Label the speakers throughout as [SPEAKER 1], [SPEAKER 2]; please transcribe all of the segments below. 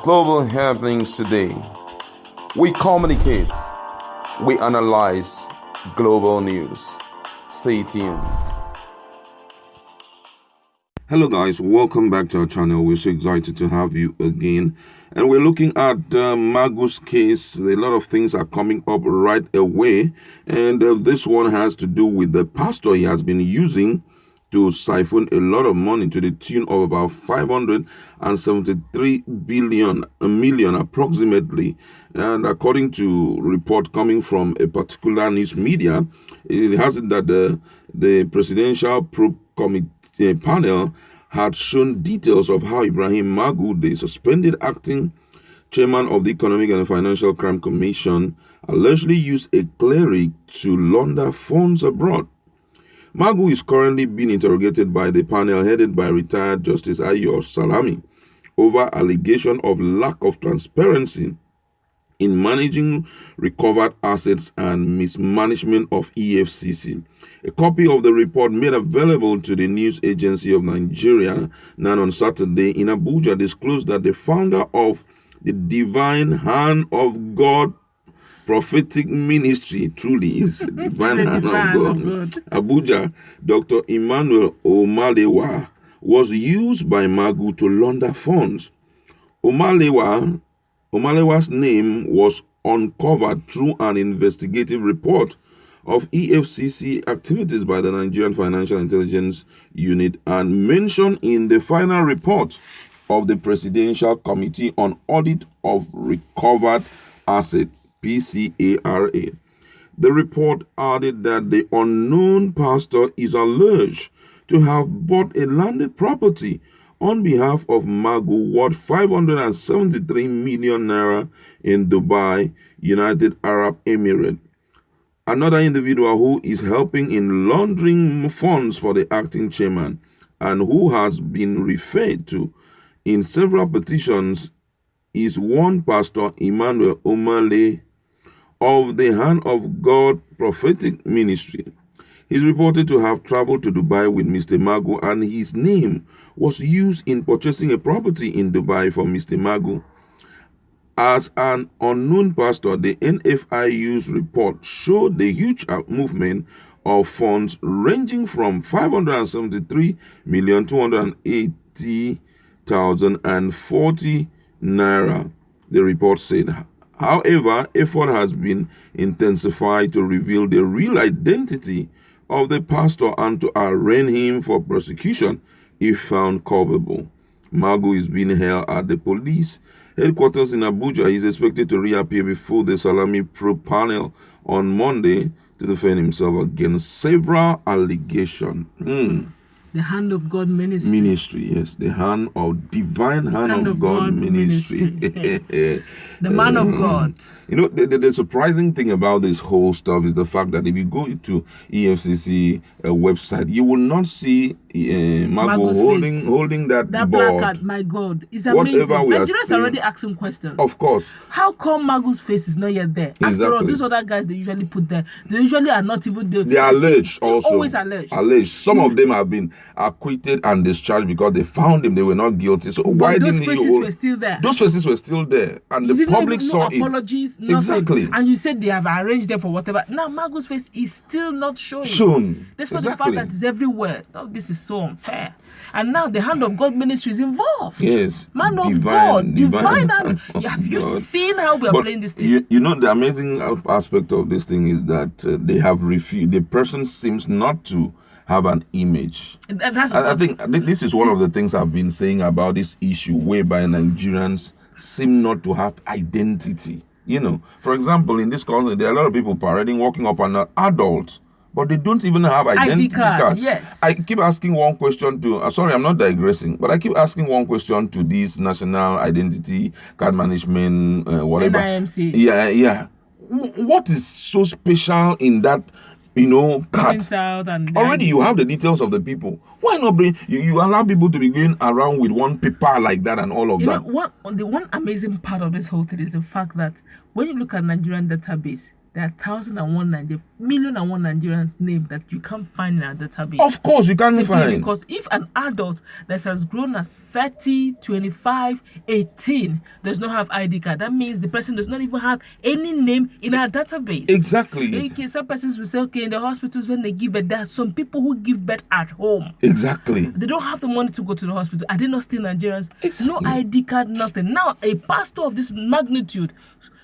[SPEAKER 1] global happenings today. We communicate, we analyze global news. Stay tuned. Hello guys, welcome back to our channel. We're so excited to have you again. And we're looking at Magu's case. A lot of things are coming up right away. And this one has to do with the pastor he has been using to siphon a lot of money to the tune of about 573 million approximately. And according to report coming from a particular news media, it has it that the presidential probe committee panel had shown details of how Ibrahim Magu, the suspended acting chairman of the Economic and Financial Crime Commission, allegedly used a cleric to launder funds abroad. Magu is currently being interrogated by the panel headed by retired Justice Ayo Salami over allegation of lack of transparency in managing recovered assets and mismanagement of EFCC. A copy of the report made available to the news agency of Nigeria, NAN, on Saturday in Abuja disclosed that the founder of the Divine Hand of God prophetic ministry, truly is Divine Hand of God, Abuja, Dr. Emmanuel Omalewa, was used by Magu to launder funds. Omalewa's name was uncovered through an investigative report of EFCC activities by the Nigerian Financial Intelligence Unit and mentioned in the final report of the Presidential Committee on Audit of Recovered Assets, PCARA. The report added that the unknown pastor is alleged to have bought a landed property on behalf of Magu worth 573 million naira in Dubai, United Arab Emirates. Another individual who is helping in laundering funds for the acting chairman and who has been referred to in several petitions is one pastor, Emmanuel Omale, of the Hand of God prophetic ministry. He's reported to have traveled to Dubai with Mr. Magu, and his name was used in purchasing a property in Dubai for Mr. Magu. As an unknown pastor, the NFIU's report showed the huge movement of funds ranging from 573,280,040 naira, the report said. However, effort has been intensified to reveal the real identity of the pastor and to arraign him for prosecution if found culpable. Magu is being held at the police headquarters in Abuja. He is expected to reappear before the Salami probe panel on Monday to defend himself against several allegations.
[SPEAKER 2] The Hand of God ministry.
[SPEAKER 1] Ministry, yes. The Hand of Divine Hand of God ministry.
[SPEAKER 2] The man of God.
[SPEAKER 1] You know, the surprising thing about this whole stuff is the fact that if you go to EFCC website, you will not see Magu holding that board.
[SPEAKER 2] Placard. My God, it's amazing. Nigerians are already asking questions.
[SPEAKER 1] Of course.
[SPEAKER 2] How come Magu's face is not yet there?
[SPEAKER 1] Exactly.
[SPEAKER 2] After all, these other guys they usually put there, they usually are not even there.
[SPEAKER 1] They are alleged also.
[SPEAKER 2] Always alleged.
[SPEAKER 1] Some of them have been acquitted and discharged because they found them, they were not guilty. So why didn't you? Those faces
[SPEAKER 2] were still there.
[SPEAKER 1] Those faces were still there, and the public saw it.
[SPEAKER 2] Apologies, nothing.
[SPEAKER 1] Exactly.
[SPEAKER 2] And you said they have arranged them for whatever. Now Magu's face is still not showing. Despite the fact that it's everywhere. Oh, this is so unfair. And now the Hand of God ministry is involved.
[SPEAKER 1] Yes.
[SPEAKER 2] Man of God. Divine hand. Have you seen how we are playing this thing?
[SPEAKER 1] You know, the amazing aspect of this thing is that they have refused. The person seems not to have an image. I think this is one of the things I've been saying about this issue, whereby Nigerians seem not to have identity. You know, for example, in this country, there are a lot of people parading, walking up and adults, but they don't even have identity card.
[SPEAKER 2] Yes.
[SPEAKER 1] I keep asking one question to, sorry, I'm not digressing, but I keep asking one question to this National Identity Card Management, whatever.
[SPEAKER 2] NIMC.
[SPEAKER 1] Yeah. What is so special in that, card? Already you have the details of the people. Why not bring, you allow people to be going around with one paper like that and all of that?
[SPEAKER 2] The one amazing part of this whole thing is the fact that when you look at Nigerian database, there are 1,001 Nigerians named that you can't find in our database.
[SPEAKER 1] Of course, you can't
[SPEAKER 2] Simply
[SPEAKER 1] find.
[SPEAKER 2] Because if an adult that has grown as 30, 25, 18 does not have ID card, that means the person does not even have any name in our database.
[SPEAKER 1] Exactly.
[SPEAKER 2] Okay, some persons will say, okay, in the hospitals when they give birth, there are some people who give birth at home.
[SPEAKER 1] Exactly.
[SPEAKER 2] They don't have the money to go to the hospital. Are they not still Nigerians?
[SPEAKER 1] Exactly.
[SPEAKER 2] No ID card, nothing. Now, a pastor of this magnitude,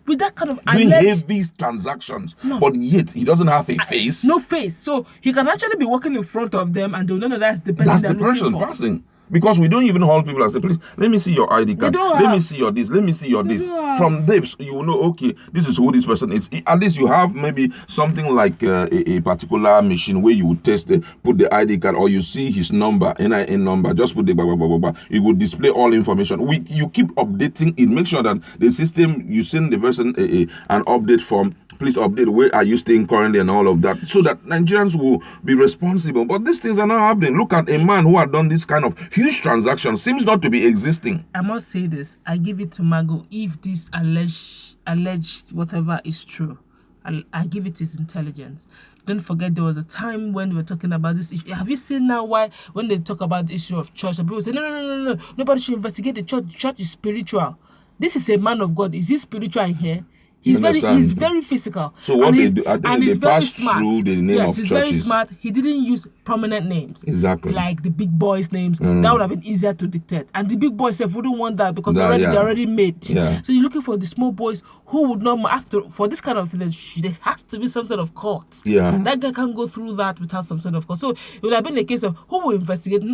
[SPEAKER 2] with that kind of
[SPEAKER 1] doing heavy transactions, but yet he doesn't have a face.
[SPEAKER 2] No face. So he can actually be walking in front of them and they'll know that's the person they're looking for.
[SPEAKER 1] Passing. Because we don't even hold people and say, please, let me see your ID card. Let me see your this. Let me see your this. From this, you will know, okay, this is who this person is. At least you have maybe something like a particular machine where you would test it, put the ID card, or you see his number, NIN number, just put the blah, blah, blah, blah, blah. It will display all information. You keep updating it. Make sure that the system, you send the person an update form. Please update where are you staying currently and all of that, so that Nigerians will be responsible. But these things are not happening. Look at a man who had done this kind of huge transaction, seems not to be existing.
[SPEAKER 2] I must say this. I give it to Magu. If this alleged whatever is true, I give it to his intelligence. Don't forget there was a time when we were talking about this issue. Have you seen now why when they talk about the issue of church, people say, no, nobody should investigate the church. Church is spiritual. This is a man of God. Is he spiritual in here? He's very physical.
[SPEAKER 1] So what they do, I think they pass through the name of churches.
[SPEAKER 2] He's very smart. He didn't use prominent names.
[SPEAKER 1] Exactly.
[SPEAKER 2] Like the big boys' names. That would have been easier to dictate. And the big boys wouldn't want that because they're already made.
[SPEAKER 1] Yeah.
[SPEAKER 2] So you're looking for the small boys who would not, for this kind of thing, there has to be some sort of court.
[SPEAKER 1] Yeah.
[SPEAKER 2] That guy can't go through that without some sort of court. So it would have been a case of who will investigate.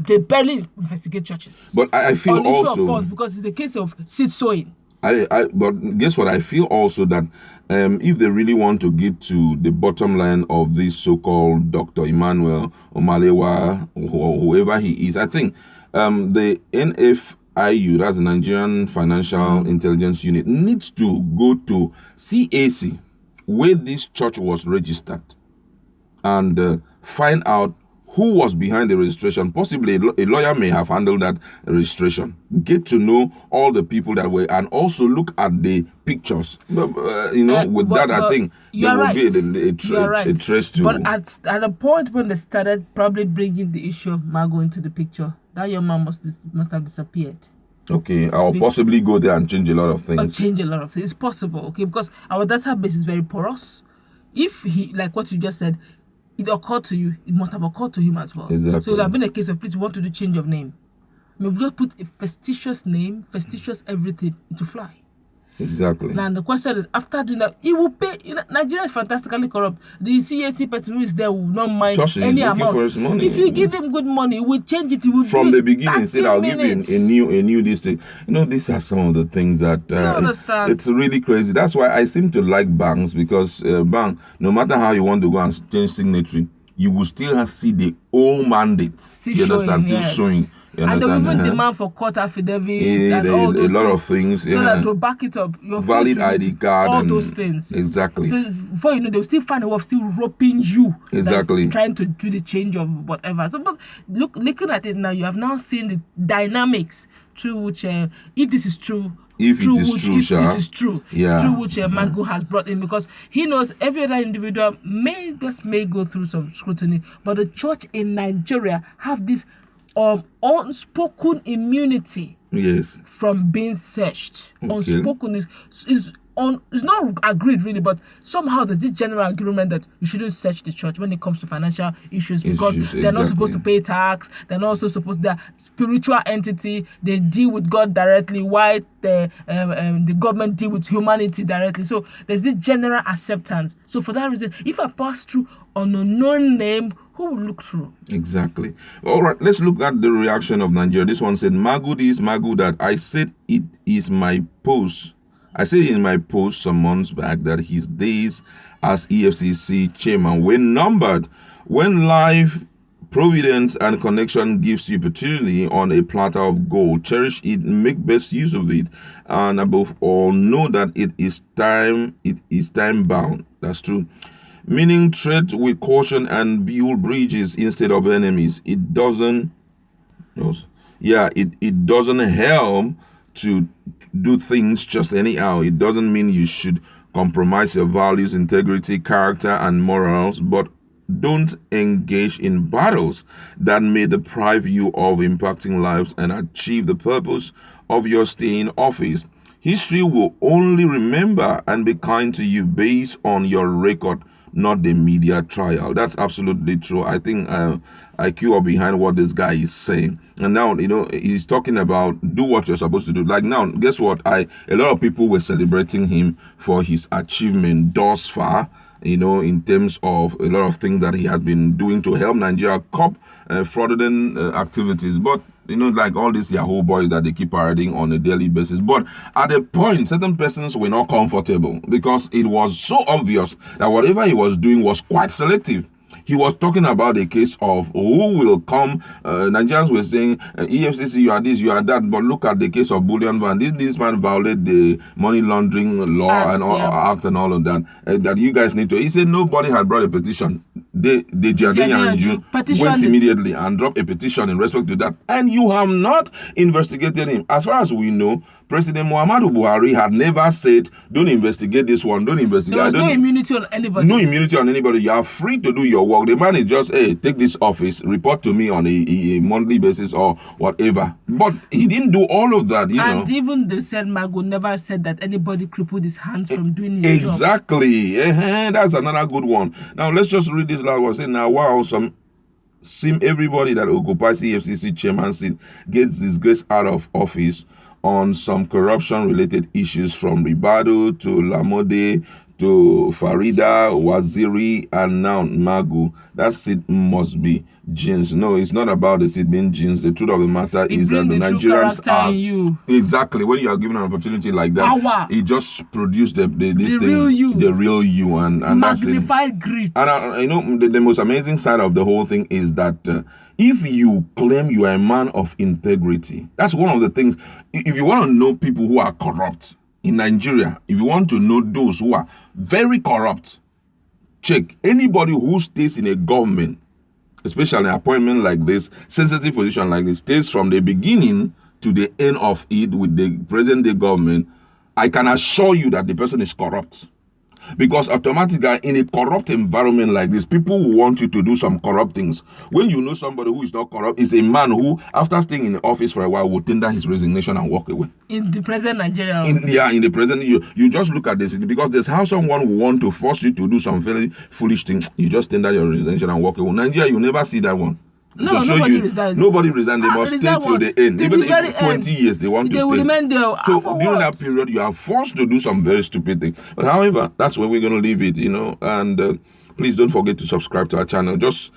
[SPEAKER 2] They barely investigate churches.
[SPEAKER 1] But I feel
[SPEAKER 2] on
[SPEAKER 1] also...
[SPEAKER 2] issue of funds, because it's a case of seed-sowing.
[SPEAKER 1] But guess what? I feel also that if they really want to get to the bottom line of this so-called Dr. Emmanuel Omalewa, or whoever he is, I think the NFIU, that's the Nigerian Financial Intelligence Unit, needs to go to CAC, where this church was registered, and find out who was behind the registration. Possibly a lawyer may have handled that registration. Get to know all the people that were, and also look at the pictures. With that, I think there will be a trace to.
[SPEAKER 2] But at a point when they started probably bringing the issue of Magu into the picture, that young man must have disappeared.
[SPEAKER 1] Okay, I'll possibly go there and change a lot of things.
[SPEAKER 2] It's possible, okay, because our database is very porous. If he, like what you just said, it occurred to you, it must have occurred to him as well.
[SPEAKER 1] Exactly.
[SPEAKER 2] So it would have been a case of, please, want to do change of name. Maybe just put a facetious name, facetious everything, to fly.
[SPEAKER 1] Exactly.
[SPEAKER 2] Now the question is, after doing that, he will pay. Nigeria is fantastically corrupt. The CAC person who is there will not mind any amount.
[SPEAKER 1] For his money.
[SPEAKER 2] If you give him good money, he will change it. He will
[SPEAKER 1] from the beginning said, I'll
[SPEAKER 2] minutes.
[SPEAKER 1] give you a new this thing. These are some of the things that it's really crazy. That's why I seem to like banks, because bank, no matter how you want to go and change signatory, you will still see the old mandate. Still showing.
[SPEAKER 2] And they will even demand for court affidavits and all those
[SPEAKER 1] lot of things.
[SPEAKER 2] So that to back it up, your
[SPEAKER 1] valid ID card,
[SPEAKER 2] all those things.
[SPEAKER 1] Exactly.
[SPEAKER 2] So before you know, they'll still find a way of still roping you.
[SPEAKER 1] Exactly.
[SPEAKER 2] Trying to do the change of whatever. So, but looking at it now, you have now seen the dynamics through which, if this is true,
[SPEAKER 1] this is true,
[SPEAKER 2] through which Magu has brought in, because he knows every other individual may go through some scrutiny, but the church in Nigeria have this unspoken immunity from being searched. Okay. Unspoken is not agreed really, but somehow there's this general agreement that you shouldn't search the church when it comes to financial issues, because they're not supposed to pay tax. They're not also supposed, they're spiritual entity. They deal with God directly, while the government deal with humanity directly. So there's this general acceptance. So for that reason, if I pass through on a known name, who will look through? Exactly.
[SPEAKER 1] All right, let's look at the reaction of Nigeria. This one said, Magu this, Magu that. I said it is my post. I said in my post some months back that his days as EFCC chairman were numbered. When life, providence, and connection gives you opportunity on a platter of gold, cherish it, make best use of it, and above all, know that it is time bound. That's true. Meaning, tread with caution and build bridges instead of enemies. It doesn't help to do things just anyhow. It doesn't mean you should compromise your values, integrity, character, and morals, but don't engage in battles that may deprive you of impacting lives and achieve the purpose of your stay in office. History will only remember and be kind to you based on your record, not the media trial. That's absolutely true. I think I queue up behind what this guy is saying. And now, he's talking about do what you're supposed to do. Like now, guess what? A lot of people were celebrating him for his achievement thus far, in terms of a lot of things that he has been doing to help Nigeria curb fraudulent activities. But like all these Yahoo boys that they keep parading on a daily basis. But at a point, certain persons were not comfortable because it was so obvious that whatever he was doing was quite selective. He was talking about a case of who will come. Nigerians were saying, EFCC, you are this, you are that. But look at the case of Bullion Van. Did this man violate the money laundering law act and all of that? That you guys need to. He said nobody had brought a petition. The Jardine and June went immediately and dropped a petition in respect to that. And you have not investigated him. As far as we know, President Muhammadu Buhari had never said, don't investigate this one, don't investigate.
[SPEAKER 2] There was no immunity on anybody.
[SPEAKER 1] No immunity on anybody. You are free to do your work. The man is just, hey, take this office, report to me on a monthly basis or whatever. But he didn't do all of that,
[SPEAKER 2] And even they said Magu never said that anybody crippled his hands from doing his job.
[SPEAKER 1] Exactly. That's another good one. Now, let's just read this last one. Say, now, wow, seem everybody that occupies EFCC chairman seat gets disgraced out of office on some corruption-related issues from Ribado to Lamode to Farida, Waziri, and now Magu. That seat must be jeans. No, it's not about the seat being jeans. The truth of the matter is that the Nigerians are... Exactly. When you are given an opportunity like that, it just produced the
[SPEAKER 2] real you.
[SPEAKER 1] And
[SPEAKER 2] magnified grit.
[SPEAKER 1] And the most amazing side of the whole thing is that if you claim you are a man of integrity, that's one of the things. If you want to know people who are corrupt in Nigeria, if you want to know those who are very corrupt, check anybody who stays in a government, especially an appointment like this, sensitive position like this, stays from the beginning to the end of it with the present day government. I can assure you that the person is corrupt. Because automatically, in a corrupt environment like this, people will want you to do some corrupt things. When you know somebody who is not corrupt, is a man who, after staying in the office for a while, will tender his resignation and walk away.
[SPEAKER 2] In the present Nigeria.
[SPEAKER 1] In the present, you just look at this, because there's how someone will want to force you to do some very foolish things. You just tender your resignation and walk away. Nigeria, you never see that one.
[SPEAKER 2] No, nobody resigns.
[SPEAKER 1] Nobody resigns. They must stay till the end. Even if 20 years they want to stay.
[SPEAKER 2] They will remain there.
[SPEAKER 1] So during that period, you are forced to do some very stupid things. But however, that's where we're going to leave it, And please don't forget to subscribe to our channel. Just